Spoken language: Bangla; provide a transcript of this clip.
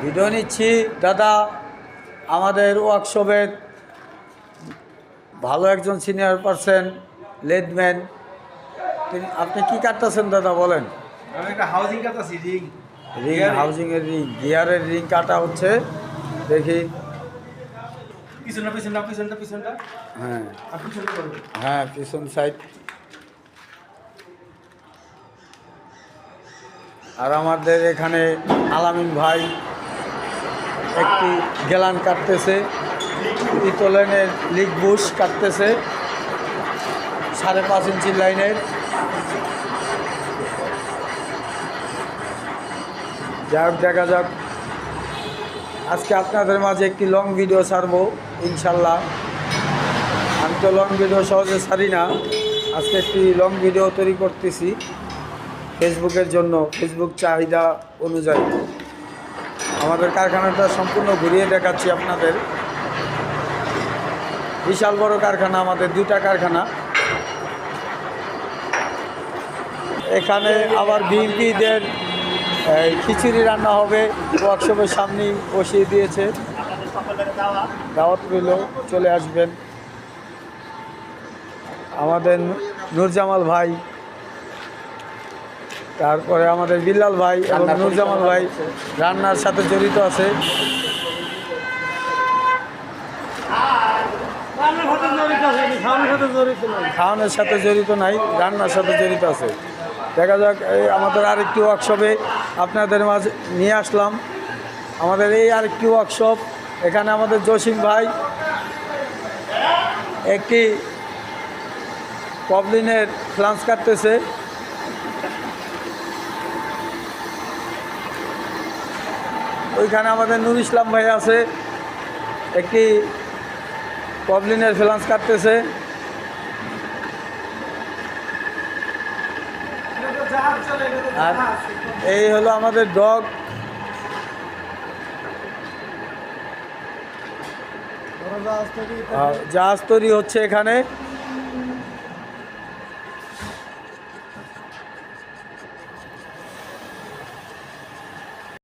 ভিডিও নিচ্ছি দাদা, আমাদের ওয়ার্কশপের ভালো একজন সিনিয়র পারসন, লেডম্যান। আপনি কি কাটতেছেন দাদা বলেন? আমি একটা হাউজিং কাটতেছি, রিং হাউজিংয়ের রিং, গিয়ারের রিং কাটা হচ্ছে। দেখি। পিছনটা হ্যাঁ আর পিছনটা করবে। হ্যাঁ, পিছন সাইড। আর আমাদের এখানে আলামিন ভাই একটি গেলান কাটতেছে, পিতলের লিক বুশ কাটতেছে 5.5 ইঞ্চির লাইনের। যাক, দেখা যাক। আজকে আপনাদের মাঝে একটি লং ভিডিও ছাড়বো ইনশাল্লাহ। আমি তো লং ভিডিও সহজে ছাড়ি না, আজকে একটি লং ভিডিও তৈরি করতেছি ফেসবুকের জন্য, ফেসবুক চাহিদা অনুযায়ী। আমাদের কারখানাটা সম্পূর্ণ ঘুরিয়ে দেখাচ্ছি আপনাদের। বিশাল বড় কারখানা, আমাদের 2টা কারখানা। এখানে আবার বিএমপিদের খিচুড়ি রান্না হবে, ওয়ার্কশপের সামনেই বসিয়ে দিয়েছে। দাওয়াত রইল, চলে আসবেন। আমাদের নূরজামাল ভাই, তারপরে আমাদের বিল্লাল ভাই এবং নূরজামাল ভাই রান্নার সাথে জড়িত আছে। খাওয়ানোর সাথে জড়িত নাই, রান্নার সাথে জড়িত আছে। দেখা যাক, আমাদের আরেকটি ওয়ার্কশপে আপনাদের মাঝে নিয়ে আসলাম। আমাদের এই আরেকটি ওয়ার্কশপ, এখানে আমাদের জসিম ভাই একটি পবলিনের ফ্লান্স কাটতেছে। ওইখানে আমাদের নুর ইসলাম ভাই আছে, একটি পবলিনের ফ্লান্স কাটতেছে। আর এই হলো আমাদের ডগ। জাহাজ তৈরি হচ্ছে এখানে।